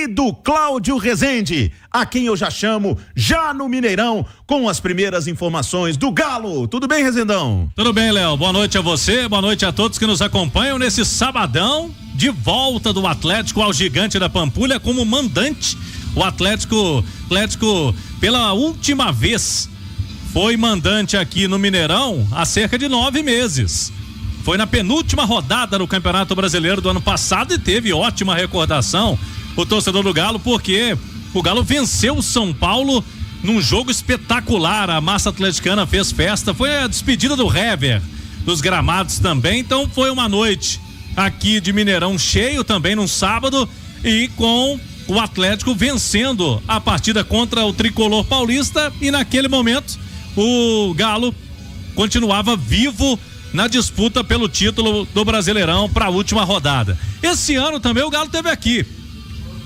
do Cláudio Rezende, a quem eu já chamo já no Mineirão com as primeiras informações do Galo. Tudo bem, Rezendão? Tudo bem, Léo. Boa noite a você, boa noite a todos que nos acompanham nesse sabadão de volta do Atlético ao Gigante da Pampulha como mandante. O Atlético pela última vez foi mandante aqui no Mineirão há cerca de 9 meses. Foi na penúltima rodada do Campeonato Brasileiro do ano passado e teve ótima recordação o torcedor do Galo, porque o Galo venceu o São Paulo num jogo espetacular. A massa atleticana fez festa, foi a despedida do Hever dos gramados também, então foi uma noite aqui de Mineirão cheio também num sábado e com o Atlético vencendo a partida contra o Tricolor Paulista, e naquele momento o Galo continuava vivo na disputa pelo título do Brasileirão para a última rodada. Esse ano também o Galo teve aqui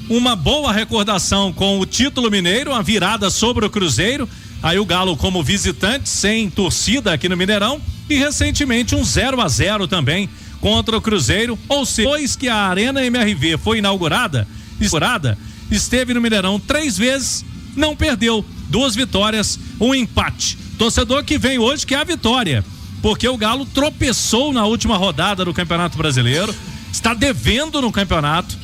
uma boa recordação com o título mineiro, a virada sobre o Cruzeiro, aí o Galo como visitante, sem torcida aqui no Mineirão, e recentemente um 0-0 também contra o Cruzeiro, ou seja, depois que a Arena MRV foi inaugurada, esteve no Mineirão 3 vezes, não perdeu, 2 vitórias, 1 empate. Torcedor que vem hoje que é a vitória, porque o Galo tropeçou na última rodada do Campeonato Brasileiro, está devendo no campeonato,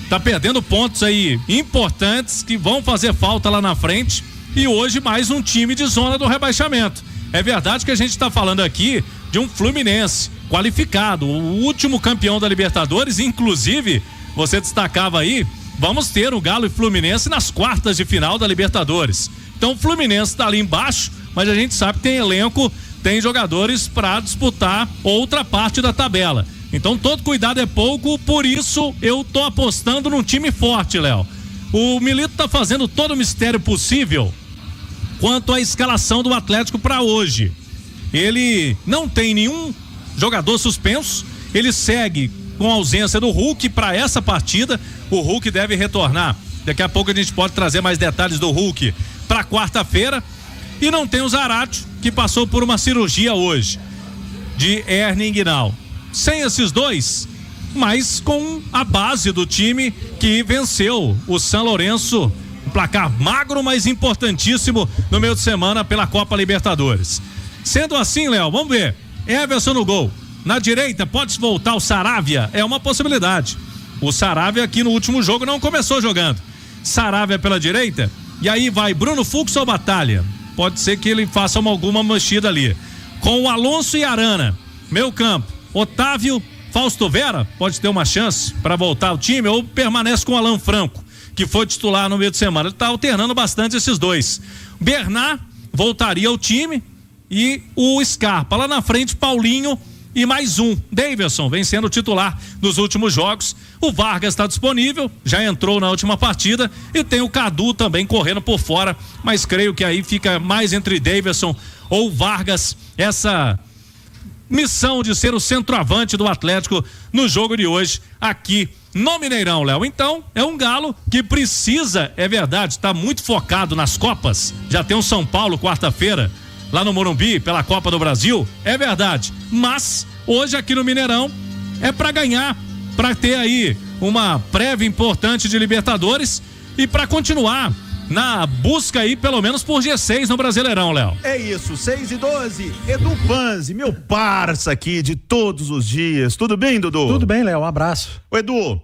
está perdendo pontos aí importantes que vão fazer falta lá na frente, e hoje mais um time de zona do rebaixamento. É verdade que a gente está falando aqui de um Fluminense qualificado, o último campeão da Libertadores, inclusive você destacava aí, vamos ter o Galo e Fluminense nas quartas de final da Libertadores. Então o Fluminense está ali embaixo, mas a gente sabe que tem elenco, tem jogadores para disputar outra parte da tabela. Então todo cuidado é pouco, por isso eu tô apostando num time forte, Léo. O Milito tá fazendo todo o mistério possível quanto à escalação do Atlético para hoje. Ele não tem nenhum jogador suspenso, ele segue com a ausência do Hulk para essa partida. O Hulk deve retornar. Daqui a pouco a gente pode trazer mais detalhes do Hulk para quarta-feira. E não tem o Zarate, que passou por uma cirurgia hoje de hernia inguinal. Sem esses dois, mas com a base do time que venceu o São Lourenço, um placar magro, mas importantíssimo no meio de semana pela Copa Libertadores. Sendo assim, Léo, vamos ver. Everson no gol. Na direita, pode voltar o Saravia, é uma possibilidade. O Saravia aqui no último jogo não começou jogando. Saravia pela direita, e aí vai Bruno Fux ou Batalha? Pode ser que ele faça alguma mexida ali. Com o Alonso e Arana, meio campo, Otávio, Fausto Vera, pode ter uma chance para voltar ao time, ou permanece com o Alan Franco, que foi titular no meio de semana. Ele está alternando bastante esses dois. Bernard voltaria ao time, e o Scarpa lá na frente, Paulinho e mais um, Davidson, vem sendo titular nos últimos jogos. O Vargas está disponível, já entrou na última partida, e tem o Cadu também correndo por fora, mas creio que aí fica mais entre Davidson ou Vargas, essa missão de ser o centroavante do Atlético no jogo de hoje aqui no Mineirão, Léo. Então, é um Galo que precisa, é verdade, está muito focado nas Copas, já tem o São Paulo quarta-feira lá no Morumbi pela Copa do Brasil, é verdade, mas hoje aqui no Mineirão é para ganhar, para ter aí uma prévia importante de Libertadores e para continuar na busca aí pelo menos por G6 no Brasileirão, Léo. É isso, 6:12, Edu Panzi, meu parça aqui de todos os dias. Tudo bem, Dudu? Tudo bem, Léo, um abraço. Ô, Edu,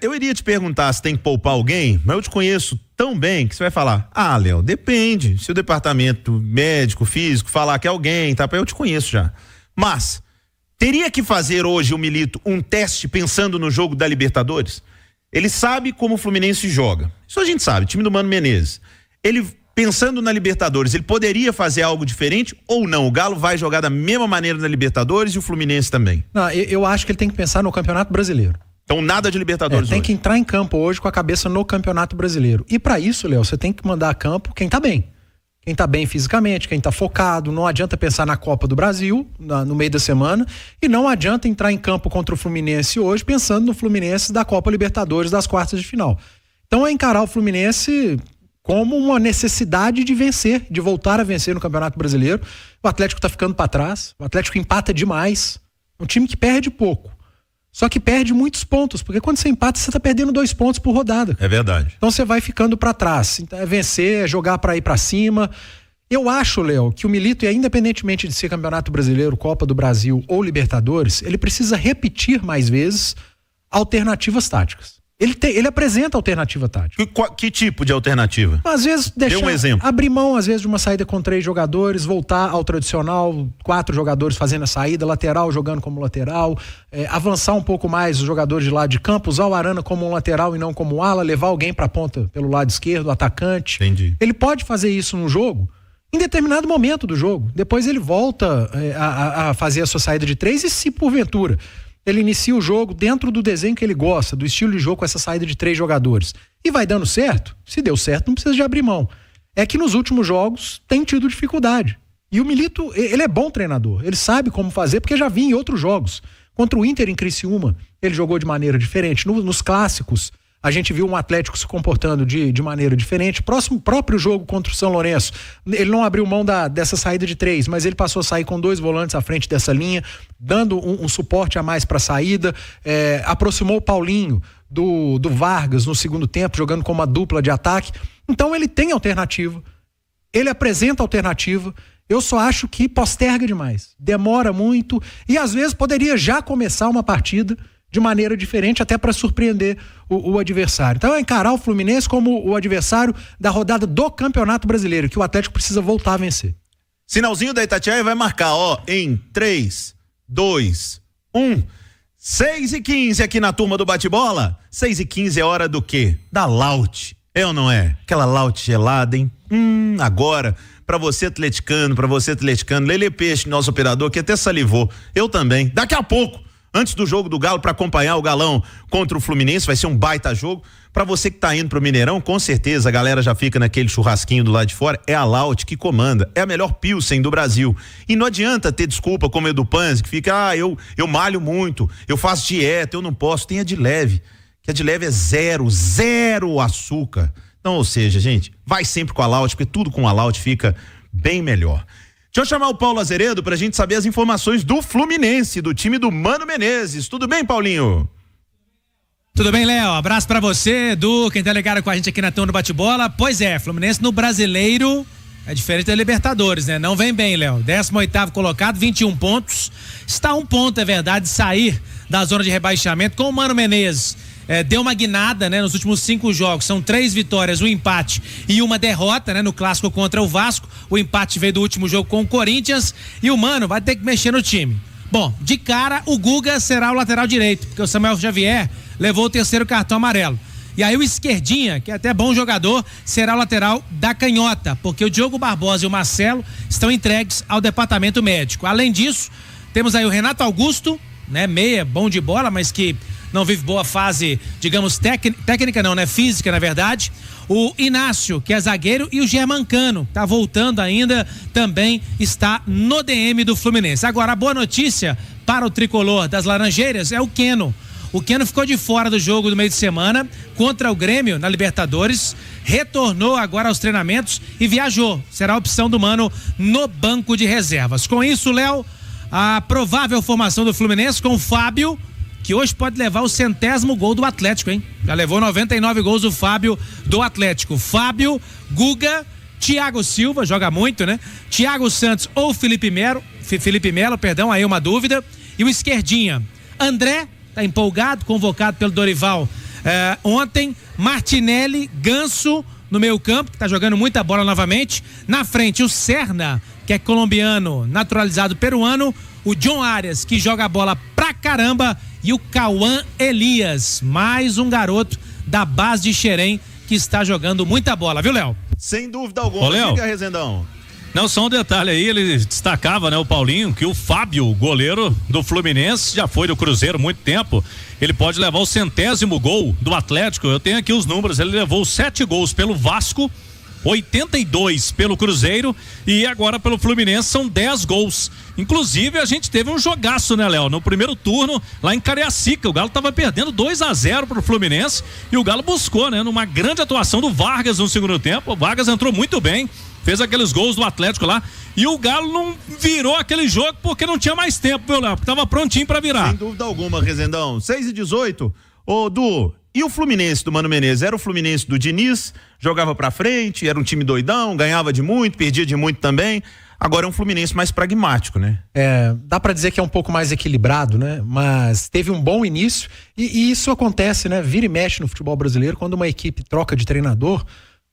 eu iria te perguntar se tem que poupar alguém, mas eu te conheço tão bem que você vai falar: ah, Léo, depende. Se o departamento médico, físico falar que é alguém, tá? Eu te conheço já. Mas teria que fazer hoje o Milito um teste pensando no jogo da Libertadores? Ele sabe como o Fluminense joga. Isso a gente sabe, time do Mano Menezes. Ele, pensando na Libertadores, ele poderia fazer algo diferente ou não? O Galo vai jogar da mesma maneira na Libertadores e o Fluminense também? Não, eu acho que ele tem que pensar no Campeonato Brasileiro. Então nada de Libertadores tem hoje. Que entrar em campo hoje com a cabeça no Campeonato Brasileiro. E para isso, Léo, você tem que mandar a campo quem tá bem. Quem tá bem fisicamente, quem tá focado. Não adianta pensar na Copa do Brasil no meio da semana, e não adianta entrar em campo contra o Fluminense hoje pensando no Fluminense da Copa Libertadores das quartas de final. Então é encarar o Fluminense como uma necessidade de vencer, de voltar a vencer no Campeonato Brasileiro. O Atlético tá ficando para trás, o Atlético empata demais, é um time que perde pouco. Só que perde muitos pontos, porque quando você empata, você tá perdendo 2 pontos por rodada. É verdade. Então você vai ficando para trás. Então é vencer, é jogar para ir para cima. Eu acho, Léo, que o Milito, independentemente de ser Campeonato Brasileiro, Copa do Brasil ou Libertadores, ele precisa repetir mais vezes alternativas táticas. Ele apresenta alternativa tática. Que tipo de alternativa? Às vezes deixar, Dê um exemplo. abrir mão às vezes de uma saída com 3 jogadores, voltar ao tradicional, 4 jogadores fazendo a saída, lateral jogando como lateral, avançar um pouco mais os jogadores de lado de campo, usar o Arana como um lateral e não como um ala, levar alguém para a ponta pelo lado esquerdo, atacante. Entendi. Ele pode fazer isso no jogo, em determinado momento do jogo. Depois ele volta a fazer a sua saída de 3 e, se porventura ele inicia o jogo dentro do desenho que ele gosta, do estilo de jogo com essa saída de 3 jogadores. E vai dando certo? Se deu certo, não precisa de abrir mão. É que nos últimos jogos tem tido dificuldade. E o Milito, ele é bom treinador. Ele sabe como fazer, porque já vi em outros jogos. Contra o Inter em Criciúma, ele jogou de maneira diferente. Nos clássicos, a gente viu um Atlético se comportando de maneira diferente. Próprio jogo contra o São Lourenço, ele não abriu mão dessa saída de 3, mas ele passou a sair com 2 volantes à frente dessa linha, dando um suporte a mais para a saída, aproximou o Paulinho do Vargas no segundo tempo, jogando como uma dupla de ataque. Então ele tem alternativa, ele apresenta alternativa. Eu só acho que posterga demais, demora muito e às vezes poderia já começar uma partida de maneira diferente, até para surpreender o adversário. Então é encarar o Fluminense como o adversário da rodada do Campeonato Brasileiro, que o Atlético precisa voltar a vencer. Sinalzinho da Itatiaia vai marcar, em 3, 2, 1, 6h15 aqui na turma do bate-bola. 6h15 é hora do quê? Da Laut. É ou não é? Aquela Laut gelada, hein? Agora, pra você atleticano, Lele Peixe, nosso operador, que até salivou. Eu também. Daqui a pouco, antes do jogo do Galo, para acompanhar o Galão contra o Fluminense, vai ser um baita jogo. Para você que tá indo pro Mineirão, com certeza a galera já fica naquele churrasquinho do lado de fora. É a Laut que comanda, é a melhor Pilsen do Brasil. E não adianta ter desculpa como o do Panzi, que fica, eu malho muito, eu faço dieta, eu não posso. Tem a de leve, que a de leve é zero açúcar. Então, ou seja, gente, vai sempre com a Laut, porque tudo com a Laut fica bem melhor. Deixa eu chamar o Paulo Azeredo pra gente saber as informações do Fluminense, do time do Mano Menezes. Tudo bem, Paulinho? Tudo bem, Léo? Abraço pra você, Edu, quem tá ligado com a gente aqui na turma do bate-bola. Pois é, Fluminense no Brasileiro é diferente da Libertadores, né? Não vem bem, Léo. 18º colocado, 21 pontos. Está a 1 ponto, é verdade, de sair da zona de rebaixamento com o Mano Menezes. Deu uma guinada, né? Nos últimos 5 jogos, são 3 vitórias, um empate e uma derrota, né? No clássico contra o Vasco, o empate veio do último jogo com o Corinthians e o Mano vai ter que mexer no time. Bom, de cara, o Guga será o lateral direito, porque o Samuel Xavier levou o 3º cartão amarelo. E aí o Esquerdinha, que é até bom jogador, será o lateral da canhota, porque o Diogo Barbosa e o Marcelo estão entregues ao departamento médico. Além disso, temos aí o Renato Augusto, né? Meia, bom de bola, mas que não vive boa fase, digamos, técnica não, né? Física, na verdade. O Inácio, que é zagueiro, e o Germancano, tá voltando ainda, também está no DM do Fluminense. Agora, a boa notícia para o tricolor das Laranjeiras é o Keno. O Keno ficou de fora do jogo do meio de semana contra o Grêmio na Libertadores, retornou agora aos treinamentos e viajou. Será a opção do Mano no banco de reservas. Com isso, Léo, a provável formação do Fluminense com o Fábio, que hoje pode levar o 100º gol do Atlético, hein? Já levou 99 gols o Fábio do Atlético. Fábio, Guga, Thiago Silva, joga muito, né? Thiago Santos ou Felipe Melo, aí uma dúvida. E o Esquerdinha. André, tá empolgado, convocado pelo Dorival ontem. Martinelli, Ganso no meio campo, que tá jogando muita bola novamente. Na frente, o Serna, que é colombiano, naturalizado peruano. O John Arias, que joga a bola pra caramba, e o Cauã Elias, mais um garoto da base de Xerém, que está jogando muita bola, viu, Léo? Sem dúvida alguma. Ô, Léo. Diga, Rezendão. Não, só um detalhe aí, ele destacava, né, o Paulinho, que o Fábio, goleiro do Fluminense, já foi do Cruzeiro há muito tempo, ele pode levar o 100º gol do Atlético. Eu tenho aqui os números, ele levou 7 gols pelo Vasco, 82 pelo Cruzeiro e agora pelo Fluminense são 10 gols. Inclusive a gente teve um jogaço, né, Léo? No primeiro turno lá em Cariacica, o Galo tava perdendo 2-0 pro Fluminense e o Galo buscou, né, numa grande atuação do Vargas no segundo tempo. O Vargas entrou muito bem, fez aqueles gols do Atlético lá. E o Galo não virou aquele jogo porque não tinha mais tempo, meu Léo, porque tava prontinho pra virar. Sem dúvida alguma, Rezendão. 6:18. Ô, Du, e o Fluminense do Mano Menezes? Era o Fluminense do Diniz, jogava pra frente, era um time doidão, ganhava de muito, perdia de muito também. Agora é um Fluminense mais pragmático, né? Dá pra dizer que é um pouco mais equilibrado, né? Mas teve um bom início e isso acontece, né? Vira e mexe no futebol brasileiro quando uma equipe troca de treinador.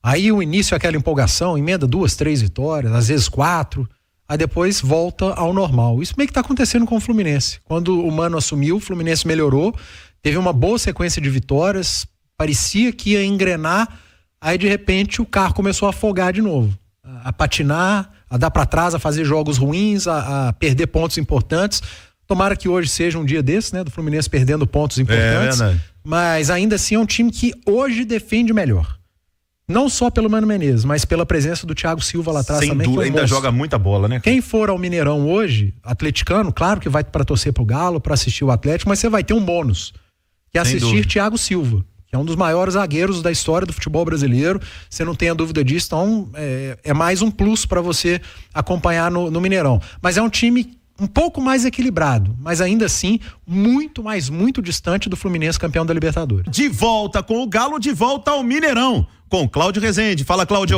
Aí o início é aquela empolgação, emenda 2, 3 vitórias, às vezes 4, aí depois volta ao normal. Isso meio que tá acontecendo com o Fluminense. Quando o Mano assumiu, o Fluminense melhorou, teve uma boa sequência de vitórias, parecia que ia engrenar, aí de repente o carro começou a afogar de novo, a patinar, a dar pra trás, a fazer jogos ruins, a perder pontos importantes. Tomara que hoje seja um dia desse, né, do Fluminense perdendo pontos importantes, mas ainda assim é um time que hoje defende melhor. Não só pelo Mano Menezes, mas pela presença do Thiago Silva lá atrás sem também. Dúvida, ainda joga muita bola, né? Quem for ao Mineirão hoje, atleticano, claro que vai para torcer pro Galo, para assistir o Atlético, mas você vai ter um bônus, que é assistir Thiago Silva, que é um dos maiores zagueiros da história do futebol brasileiro. Você não tenha dúvida disso, então é mais um plus para você acompanhar no Mineirão. Mas é um time um pouco mais equilibrado, mas ainda assim muito distante do Fluminense campeão da Libertadores. De volta com o Galo, de volta ao Mineirão, com Cláudio Rezende. Fala, Cláudio.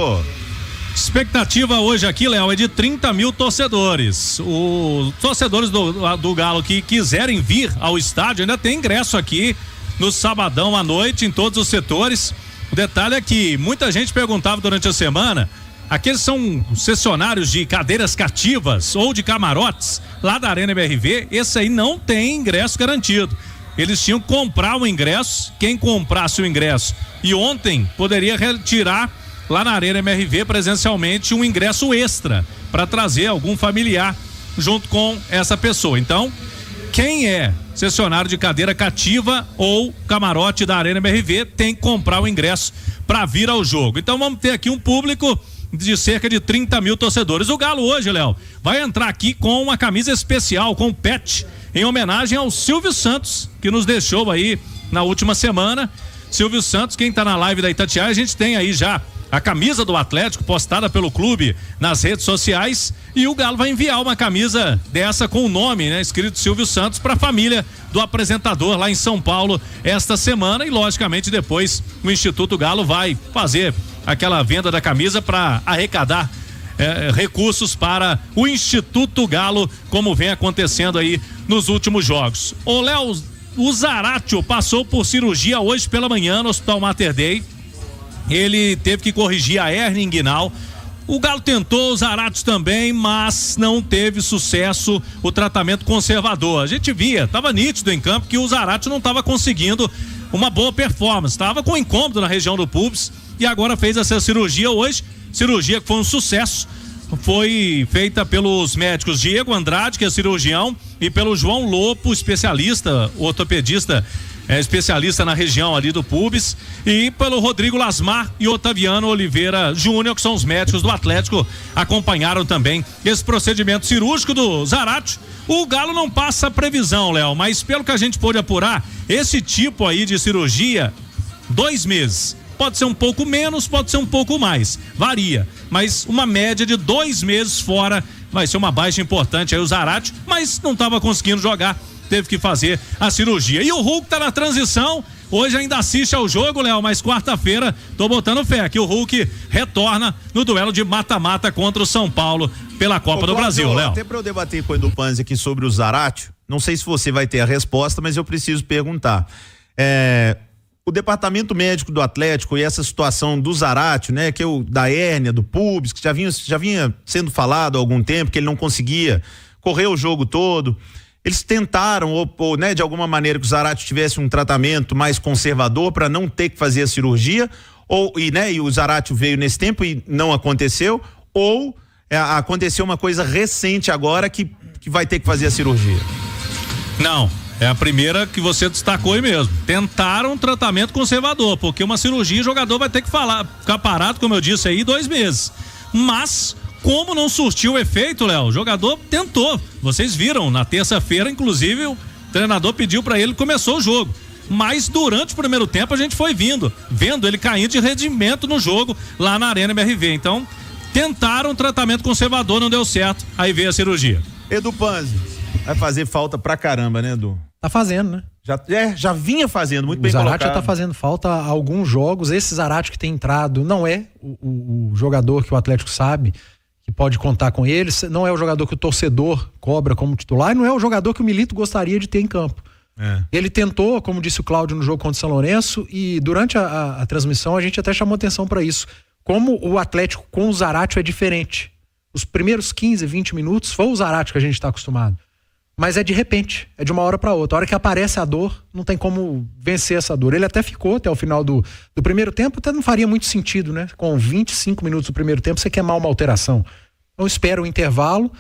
Expectativa hoje aqui, Léo, é de 30 mil torcedores. Os torcedores do Galo que quiserem vir ao estádio ainda tem ingresso aqui no sabadão à noite em todos os setores. O detalhe é que muita gente perguntava durante a semana, aqueles são concessionários de cadeiras cativas ou de camarotes lá da Arena MRV, esse aí não tem ingresso garantido. Eles tinham que comprar o ingresso, quem comprasse o ingresso e ontem poderia retirar lá na Arena MRV presencialmente um ingresso extra para trazer algum familiar junto com essa pessoa. Então, quem é concessionário de cadeira cativa ou camarote da Arena MRV tem que comprar o ingresso para vir ao jogo. Então vamos ter aqui um público de cerca de 30 mil torcedores. O Galo hoje, Léo, vai entrar aqui com uma camisa especial, com pet, em homenagem ao Silvio Santos, que nos deixou aí na última semana. Silvio Santos, quem tá na live da Itatiaia, a gente tem aí já a camisa do Atlético postada pelo clube nas redes sociais e o Galo vai enviar uma camisa dessa com o nome, né, escrito Silvio Santos, para a família do apresentador lá em São Paulo esta semana e logicamente depois o Instituto Galo vai fazer aquela venda da camisa para arrecadar recursos para o Instituto Galo, como vem acontecendo aí nos últimos jogos. Ô Léo, o Zaratio passou por cirurgia hoje pela manhã no Hospital Mater Dei. Ele teve que corrigir a hérnia inguinal. O Galo tentou, o Zaratio também, mas não teve sucesso o tratamento conservador. A gente via, estava nítido em campo que o Zaratio não estava conseguindo uma boa performance, estava com incômodo na região do pubis e agora fez essa cirurgia hoje, cirurgia que foi um sucesso. Foi feita pelos médicos Diego Andrade, que é cirurgião, e pelo João Lopo, especialista, ortopedista, especialista na região ali do pubis, e pelo Rodrigo Lasmar e Otaviano Oliveira Júnior, que são os médicos do Atlético, acompanharam também esse procedimento cirúrgico do Zaratio. O Galo não passa previsão, Léo, mas pelo que a gente pôde apurar, esse tipo aí de cirurgia, 2 meses. Pode ser um pouco menos, pode ser um pouco mais, varia, mas uma média de 2 meses fora vai ser uma baixa importante aí o Zaratio, mas não estava conseguindo jogar, teve que fazer a cirurgia. E o Hulk tá na transição, hoje ainda assiste ao jogo, Léo, mas quarta-feira tô botando fé que o Hulk retorna no duelo de mata-mata contra o São Paulo pela Copa do Brasil, Léo. Até pra eu debater com o Edu Panzi aqui sobre o Zaratio, não sei se você vai ter a resposta, mas eu preciso perguntar. O departamento médico do Atlético e essa situação do Zaratio, né, que da hérnia, do pubis, que já vinha sendo falado há algum tempo, que ele não conseguia correr o jogo todo. Eles tentaram, ou né, de alguma maneira que o Zaratio tivesse um tratamento mais conservador para não ter que fazer a cirurgia, e o Zaratio veio nesse tempo e não aconteceu, ou aconteceu uma coisa recente agora que vai ter que fazer a cirurgia? Não. É a primeira que você destacou aí mesmo. Tentaram um tratamento conservador, porque uma cirurgia o jogador vai ter que ficar parado, como eu disse aí, 2 meses. Mas, como não surtiu efeito, Léo, o jogador tentou. Vocês viram, na terça-feira, inclusive, o treinador pediu para ele, começou o jogo. Mas durante o primeiro tempo a gente foi vendo ele caindo de rendimento no jogo lá na Arena MRV. Então, tentaram um tratamento conservador, não deu certo, aí veio a cirurgia. Edu Panzi, vai fazer falta pra caramba, né, Edu? Tá fazendo, né? Já vinha fazendo, muito o bem colocado. Zarate já tá fazendo falta há alguns jogos. Esse Zarate que tem entrado não é o jogador que o Atlético sabe que pode contar com ele, não é o jogador que o torcedor cobra como titular e não é o jogador que o Milito gostaria de ter em campo. Ele tentou, como disse o Cláudio no jogo contra o São Lourenço, e durante a transmissão a gente até chamou atenção para isso. Como o Atlético com o Zarate é diferente. Os primeiros 15, 20 minutos foi o Zarate que a gente está acostumado. Mas é de repente, é de uma hora para outra. A hora que aparece a dor, não tem como vencer essa dor. Ele até ficou até o final do primeiro tempo, até não faria muito sentido, né? Com 25 minutos do primeiro tempo, você queimar uma alteração. Então espera o intervalo,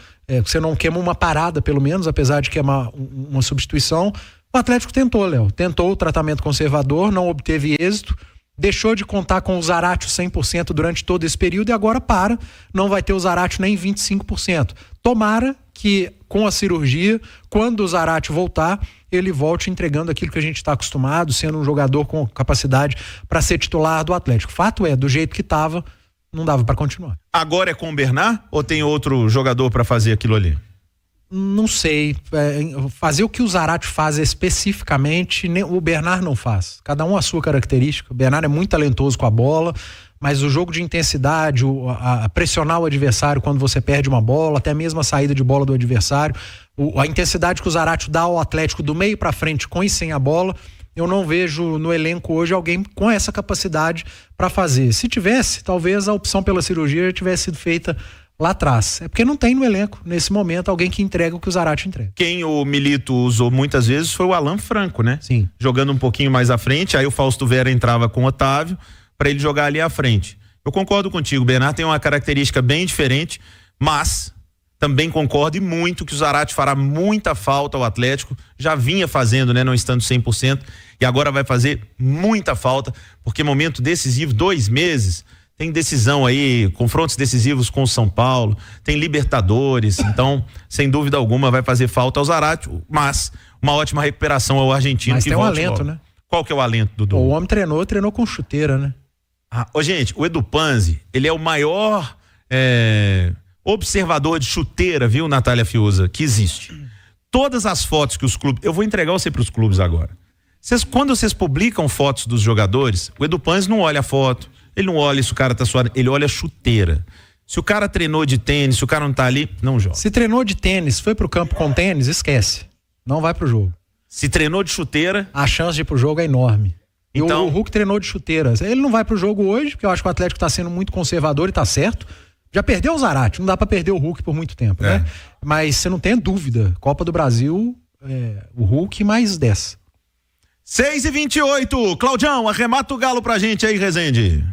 você não queima uma parada pelo menos, apesar de queimar uma substituição. O Atlético tentou, Léo. Tentou o tratamento conservador, não obteve êxito. Deixou de contar com o Zarate 100% durante todo esse período e agora não vai ter o Zarate nem 25%. Tomara que com a cirurgia, quando o Zarate voltar, ele volte entregando aquilo que a gente está acostumado, sendo um jogador com capacidade para ser titular do Atlético. Fato é, do jeito que estava, não dava para continuar. Agora é com o Bernard ou tem outro jogador para fazer aquilo ali? Não sei, fazer o que o Zarate faz especificamente, o Bernard não faz. Cada um a sua característica. O Bernard é muito talentoso com a bola, mas o jogo de intensidade, a pressionar o adversário quando você perde uma bola, até mesmo a saída de bola do adversário, a intensidade que o Zarate dá ao Atlético do meio para frente com e sem a bola, eu não vejo no elenco hoje alguém com essa capacidade para fazer. Se tivesse, talvez a opção pela cirurgia já tivesse sido feita lá atrás. É porque não tem no elenco, nesse momento, alguém que entrega o que o Zarate entrega. Quem o Milito usou muitas vezes foi o Alan Franco, né? Sim. Jogando um pouquinho mais à frente, aí o Fausto Vera entrava com o Otávio para ele jogar ali à frente. Eu concordo contigo, o Bernard tem uma característica bem diferente, mas também concordo e muito que o Zarate fará muita falta ao Atlético, já vinha fazendo, né? Não estando 100%, e agora vai fazer muita falta, porque momento decisivo, 2 meses, tem decisão aí, confrontos decisivos com o São Paulo, tem Libertadores, então, sem dúvida alguma, vai fazer falta ao Zarate, mas uma ótima recuperação ao argentino. Mas que tem um volte alento, logo. né? Qual que é o alento, Dudu? O homem treinou com chuteira, né? Gente, o Edu Panzi, ele é o maior observador de chuteira, viu, Natália Fiuza, que existe. Todas as fotos que os clubes, eu vou entregar você para os clubes agora. Quando vocês publicam fotos dos jogadores, o Edu Panzi não olha a foto, ele não olha se o cara tá suado, ele olha a chuteira. Se o cara treinou de tênis, se o cara não tá ali, não joga. Se treinou de tênis, foi pro campo com tênis, esquece. Não vai pro jogo. Se treinou de chuteira, a chance de ir pro jogo é enorme. Então, o Hulk treinou de chuteira. Ele não vai pro jogo hoje, porque eu acho que o Atlético tá sendo muito conservador e tá certo. Já perdeu o Zarate, não dá pra perder o Hulk por muito tempo, né? Mas você não tem dúvida, Copa do Brasil, o Hulk mais 10. 6h28, Claudião, arremata o galo pra gente aí, Rezende.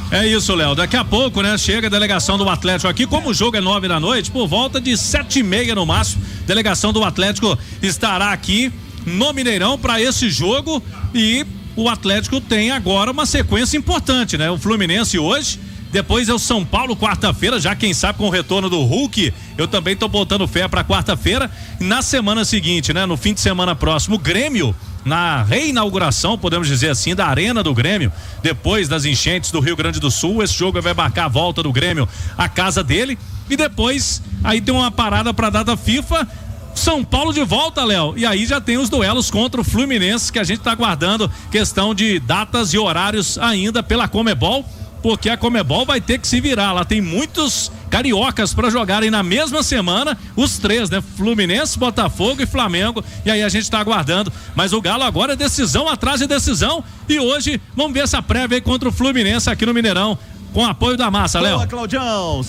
É isso, Léo. Daqui a pouco, né? Chega a delegação do Atlético aqui. Como o jogo é 9 da noite, por volta de 7h30 no máximo, delegação do Atlético estará aqui no Mineirão para esse jogo e o Atlético tem agora uma sequência importante, né? O Fluminense hoje, depois é o São Paulo quarta-feira, já quem sabe com o retorno do Hulk, eu também tô botando fé para quarta-feira. Na semana seguinte, né? No fim de semana próximo, o Grêmio, na reinauguração, podemos dizer assim, da Arena do Grêmio, depois das enchentes do Rio Grande do Sul, esse jogo vai marcar a volta do Grêmio à casa dele, e depois aí tem uma parada pra data FIFA, São Paulo de volta, Léo, e aí já tem os duelos contra o Fluminense, que a gente tá aguardando questão de datas e horários ainda pela Conmebol, porque a Conmebol vai ter que se virar, lá tem muitos cariocas para jogarem na mesma semana, os 3, né? Fluminense, Botafogo e Flamengo, e aí a gente tá aguardando, mas o Galo agora é decisão atrás de decisão, e hoje vamos ver essa prévia aí contra o Fluminense aqui no Mineirão, com apoio da massa, Léo. Boa, Claudião.